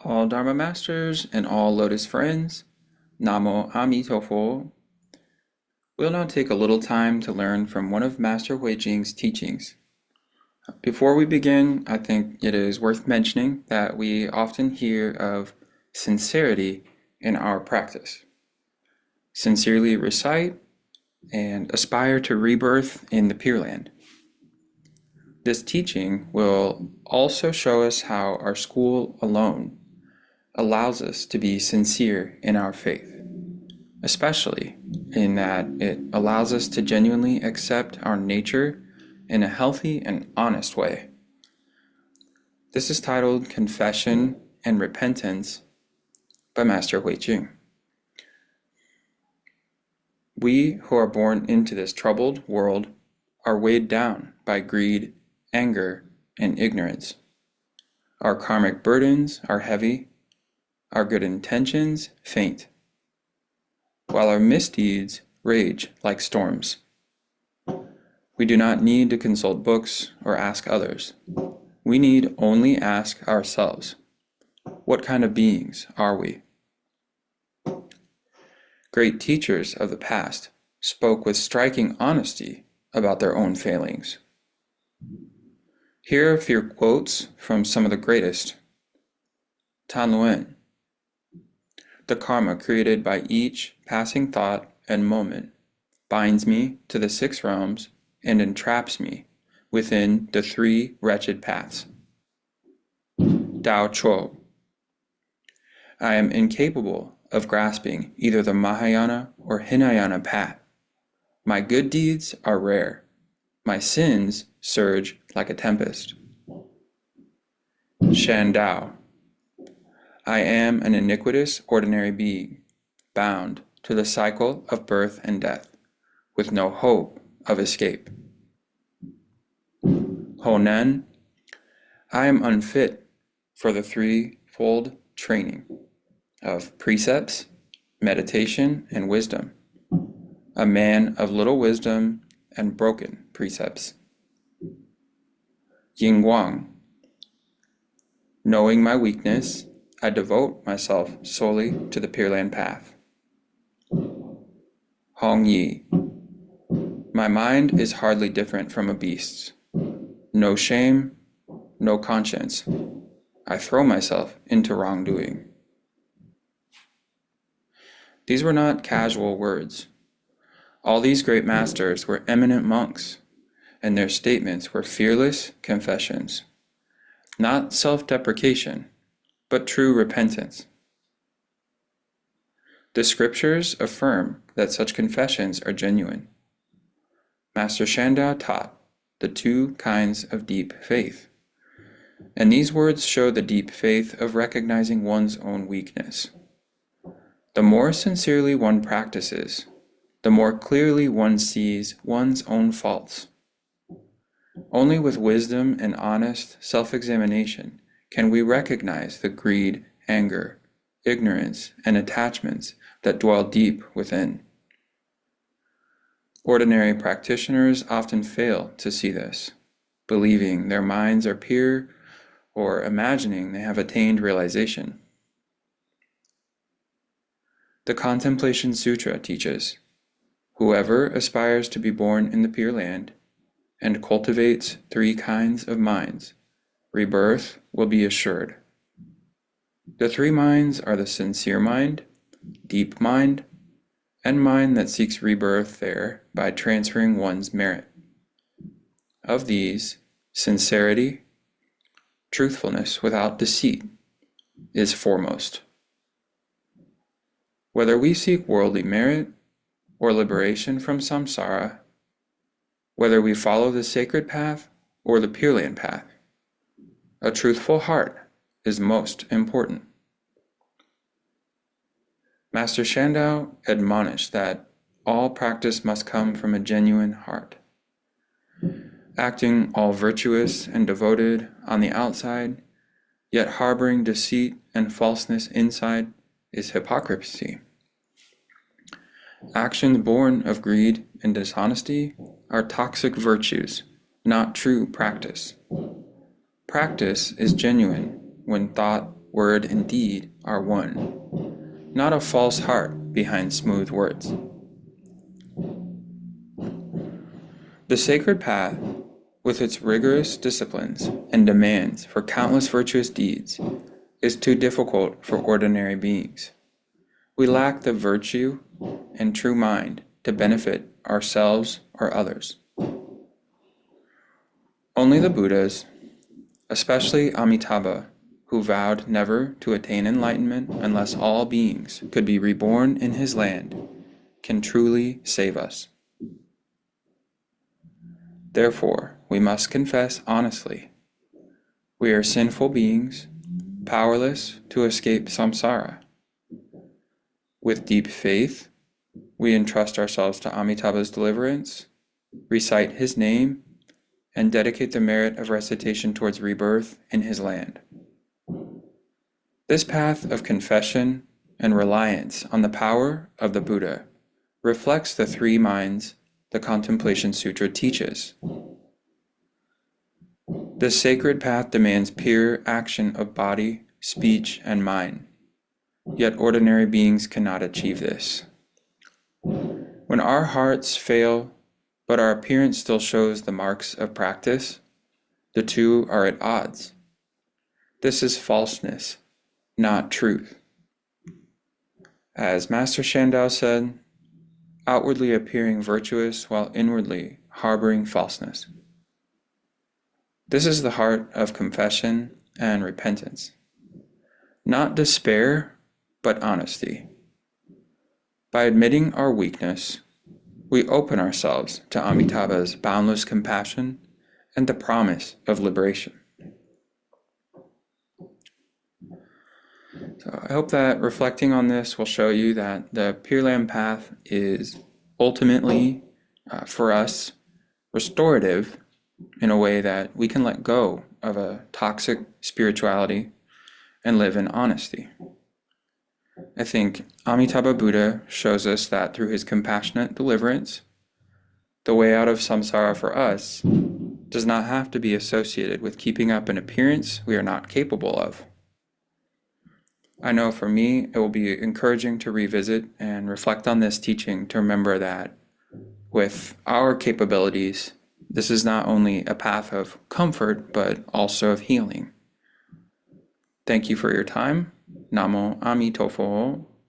All Dharma Masters and all Lotus friends, Namo Amituofo. We'll now take a little time to learn from one of Master Huijing's teachings. Before we begin, I think it is worth mentioning that we often hear of sincerity in our practice. Sincerely recite and aspire to rebirth in the Pure Land. This teaching will also show us how our school alone allows us to be sincere in our faith, especially in that it allows us to genuinely accept our nature in a healthy and honest way. This is titled Confession and Repentance by Master Huijing. We who are born into this troubled world are weighed down by greed, anger, and ignorance. Our karmic burdens are heavy, our good intentions faint, while our misdeeds rage like storms. We do not need to consult books or ask others. We need only ask ourselves, what kind of beings are we? Great teachers of the past spoke with striking honesty about their own failings. Here are a few quotes from some of the greatest. Tan Luen. The karma created by each passing thought and moment binds me to the 6 realms and entraps me within the 3 wretched paths. Tao Chuo. I am incapable of grasping either the Mahayana or Hinayana path. My good deeds are rare. My sins surge like a tempest. Shan Dao. I am an iniquitous ordinary being, bound to the cycle of birth and death, with no hope of escape. Honan. I am unfit for the 3-fold training of precepts, meditation, and wisdom, a man of little wisdom and broken precepts. Ying Guang. Knowing my weakness, I devote myself solely to the Pure Land path. Hong Yi. My mind is hardly different from a beast's. No shame, no conscience. I throw myself into wrongdoing. These were not casual words. All these great masters were eminent monks, and their statements were fearless confessions, not self-deprecation, but true repentance. The scriptures affirm that such confessions are genuine. Master Shandao taught the 2 kinds of deep faith, and these words show the deep faith of recognizing one's own weakness. The more sincerely one practices, the more clearly one sees one's own faults. Only with wisdom and honest self-examination can we recognize the greed, anger, ignorance, and attachments that dwell deep within. Ordinary practitioners often fail to see this, believing their minds are pure or imagining they have attained realization. The Contemplation Sutra teaches, whoever aspires to be born in the Pure Land and cultivates 3 kinds of minds, rebirth will be assured. The 3 minds are the sincere mind, deep mind, and mind that seeks rebirth there by transferring one's merit. Of these, sincerity, truthfulness without deceit, is foremost. Whether we seek worldly merit or liberation from samsara, whether we follow the sacred path or the Pure Land path, a truthful heart is most important. Master Shandao admonished that all practice must come from a genuine heart. Acting all virtuous and devoted on the outside, yet harboring deceit and falseness inside, is hypocrisy. Actions born of greed and dishonesty are toxic virtues, not true practice. Practice is genuine when thought, word, and deed are one, not a false heart behind smooth words. The sacred path, with its rigorous disciplines and demands for countless virtuous deeds, is too difficult for ordinary beings. We lack the virtue and true mind to benefit ourselves or others. Only the Buddhas, especially Amitabha, who vowed never to attain enlightenment unless all beings could be reborn in his land, can truly save us. Therefore, we must confess honestly, we are sinful beings, powerless to escape samsara. With deep faith, we entrust ourselves to Amitabha's deliverance, recite his name, and dedicate the merit of recitation towards rebirth in his land. This path of confession and reliance on the power of the Buddha reflects the three minds the Contemplation Sutra teaches. This sacred path demands pure action of body, speech, and mind, yet ordinary beings cannot achieve this. When our hearts fail, but our appearance still shows the marks of practice, the two are at odds. This is falseness, not truth. As Master Shandao said, outwardly appearing virtuous while inwardly harboring falseness. This is the heart of confession and repentance. Not despair, but honesty. By admitting our weakness, we open ourselves to Amitabha's boundless compassion and the promise of liberation. So I hope that reflecting on this will show you that the Pure Land path is ultimately, for us, restorative in a way that we can let go of a toxic spirituality and live in honesty. I think Amitabha Buddha shows us that through his compassionate deliverance, the way out of samsara for us does not have to be associated with keeping up an appearance we are not capable of. I know for me, it will be encouraging to revisit and reflect on this teaching to remember that with our capabilities, this is not only a path of comfort, but also of healing. Thank you for your time. Namo Amituofo.